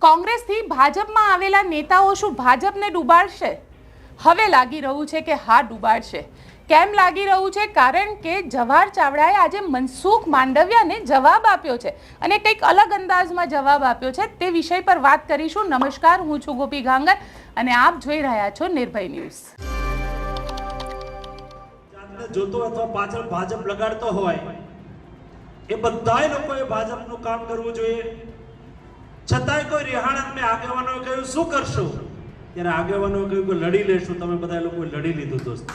કોંગ્રેસથી ભાજપમાં આવેલા નેતાઓ શું ભાજપને ડૂબાડશે? હવે લાગી રહ્યું છે કે હા, ડૂબાડશે. કેમ લાગી રહ્યું છે? કારણ કે જવાહર ચાવડાએ આજે મનસુખ માંડવિયાને જવાબ આપ્યો છે અને કંઈક અલગ અંદાજમાં જવાબ આપ્યો છે. તે વિષય પર વાત કરીશું. નમસ્કાર, હું છું ગોપી ગાંગર અને આપ જોઈ રહ્યા છો નિર્ભય ન્યૂઝ. જોતો અથવા પાછળ ભાજપ લગાડતો હોય એ બધાય લોકોએ ભાજપનું કામ કરવું જોઈએ. છતાંય કોઈ રિહાણા આગેવાનોએ કહ્યું શું કરશો, ત્યારે આગેવાનોએ કહ્યું કે લડી લેશું. તમે બધા લોકોએ લડી લીધું દોસ્તો.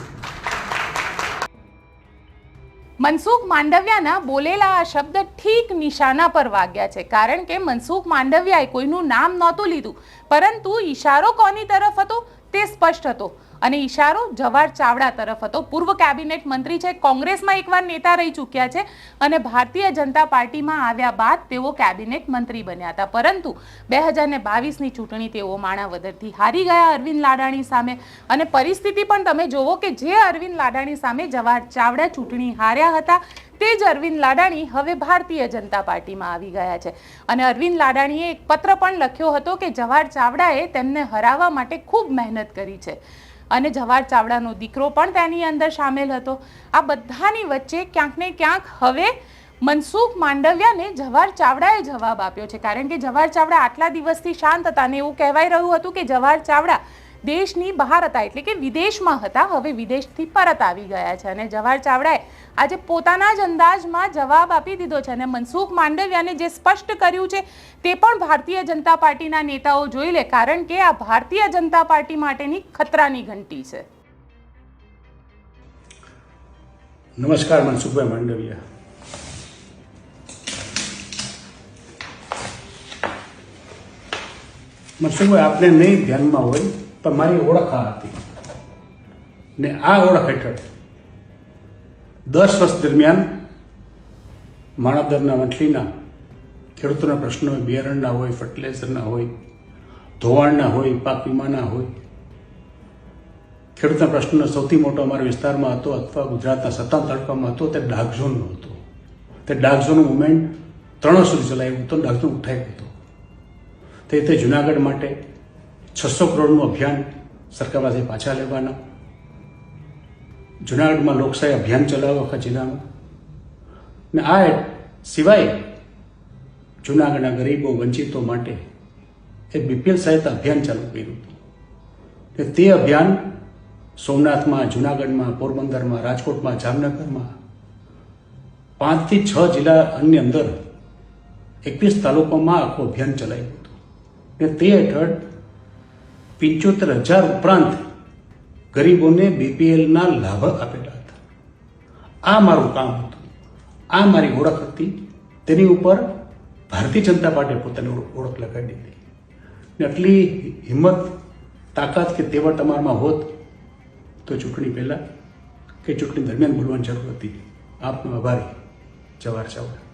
મનસુખ માંડવિયાના બોલેલા આ શબ્દ ઠીક નિશાના પર વાગ્યા છે. કારણ કે મનસુખ માંડવિયાએ કોઈનું નામ નહોતું લીધું, પરંતુ ઈશારો કોની તરફ હતો તે સ્પષ્ટ હતો અને ઈશારો જવાહર ચાવડા તરફ હતો. પૂર્વ કેબિનેટ મંત્રી છે, કોંગ્રેસમાં એકવાર નેતા રહી ચૂક્યા છે અને ભારતીય જનતા પાર્ટીમાં આવ્યા બાદ તેઓ કેબિનેટ મંત્રી બન્યા હતા. પરંતુ 2022ની ચૂંટણી તેઓ માણાવદરથી હારી ગયા અરવિંદ લાડાણી સામે. અને પરિસ્થિતિ પણ તમે જોવો કે જે અરવિંદ લાડાણી સામે જવાહર ચાવડા ચૂંટણી હાર્યા હતા, તે જ અરવિંદ લાડાણી હવે ભારતીય જનતા પાર્ટીમાં આવી ગયા છે. અને અરવિંદ લાડાણીએ એક પત્ર પણ લખ્યો હતો કે જવાહર ચાવડાએ તેમને હરાવવા માટે ખૂબ મહેનત કરી છે અને જવાહર ચાવડાનો દીકરો પણ તેની અંદર સામેલ હતો. આ બધાની વચ્ચે ક્યાંક ને ક્યાંક હવે મનસુખ માંડવિયાને જવાહર ચાવડાએ જવાબ આપ્યો છે. કારણ કે જવાહર ચાવડા આટલા દિવસથી શાંત હતા અને એવું કહેવાય રહ્યું હતું કે જવાહર ચાવડા દેશની બહાર હતા, એટલે કે વિદેશમાં હતા. હવે વિદેશથી પરત આવી ગયા છે અને જવાહર ચાવડાએ આજે પોતાના જ અંદાજમાં જવાબ આપી દીધો છે અને મનસુખ માંડવિયાને જે સ્પષ્ટ કર્યું છે તે પણ ભારતીય જનતા પાર્ટીના નેતાઓ જોઈ લે. કારણ કે આ ભારતીય જનતા પાર્ટી માટેની ખતરાની ઘંટી છે. નમસ્કાર, મનસુખભાઈ માંડવિયા. મનસુખભાઈ, આપને નહીં ધ્યાનમાં હોય પણ મારી ઓળખ આ હતી ને આ ઓળખ હેઠળ 10 વર્ષ દરમિયાન માણાવદરના વંથલીના ખેડૂતોના પ્રશ્નો હોય, બિયારણના હોય, ફર્ટિલાઇઝરના હોય, ધોવાણના હોય, પાક વીમાના હોય, ખેડૂતના પ્રશ્નનો સૌથી મોટો અમારા વિસ્તારમાં હતો અથવા ગુજરાતના 57 તાલુકામાં હતો તે ડાકઝોનનો હતો. તે ડાકઝોનનું મુવમેન્ટ 3 વર્ષ સુધી ચલાવ્યું હતું. ડાકઝોન ઉઠાવ્યું હતું. તે જુનાગઢ માટે 600 કરોડનું અભિયાન સરકાર પાસે પાછા લેવાના, જુનાગઢમાં લોકશાહી અભિયાન ચલાવ્યું આખા જિલ્લામાં. ને આ સિવાય જુનાગઢના ગરીબો વંચિતો માટે એક બીપીએલ સહાયતા અભિયાન ચાલુ કર્યું હતું. તે અભિયાન સોમનાથમાં, જુનાગઢમાં, પોરબંદરમાં, રાજકોટમાં, જામનગરમાં 5 થી 6 જિલ્લાની અંદર 21 તાલુકામાં આખું અભિયાન ચલાવ્યું હતું. ને તે હેઠળ 75,000 ઉપરાંત ગરીબોને બીપીએલના લાભ આપેલા હતા. આ મારું કામ હતું, આ મારી ઓળખ હતી. તેની ઉપર ભારતીય જનતા પાર્ટીએ પોતાની ઓળખ લગાડી દીધી. ને આટલી હિંમત, તાકાત કે તેવડ તમારામાં હોત તો ચૂંટણી પહેલાં કે ચૂંટણી દરમિયાન બોલવાની જરૂર હતી. આપનો આભારી, જવાહર ચાવડા.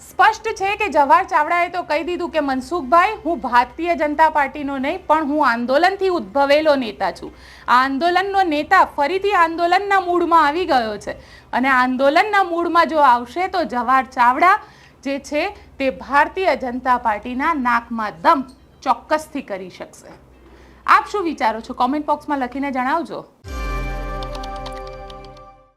સ્પષ્ટ છે કે જવાહર ચાવડાએ તો કહી દીધું કે મનસુખભાઈ, હું ભારતીય જનતા પાર્ટીનો નહીં પણ હું આંદોલનથી ઉદ્ભવેલો નેતા છું. આ આંદોલનનો નેતા ફરીથી આંદોલનના મૂડમાં આવી ગયો છે અને આંદોલનના મૂડમાં જો આવશે તો જવાહર ચાવડા જે છે તે ભારતીય જનતા પાર્ટીના નાકમાં દમ ચોક્કસથી કરી શકશે. આપ શું વિચારો છો? કોમેન્ટ બોક્સમાં લખીને જણાવજો.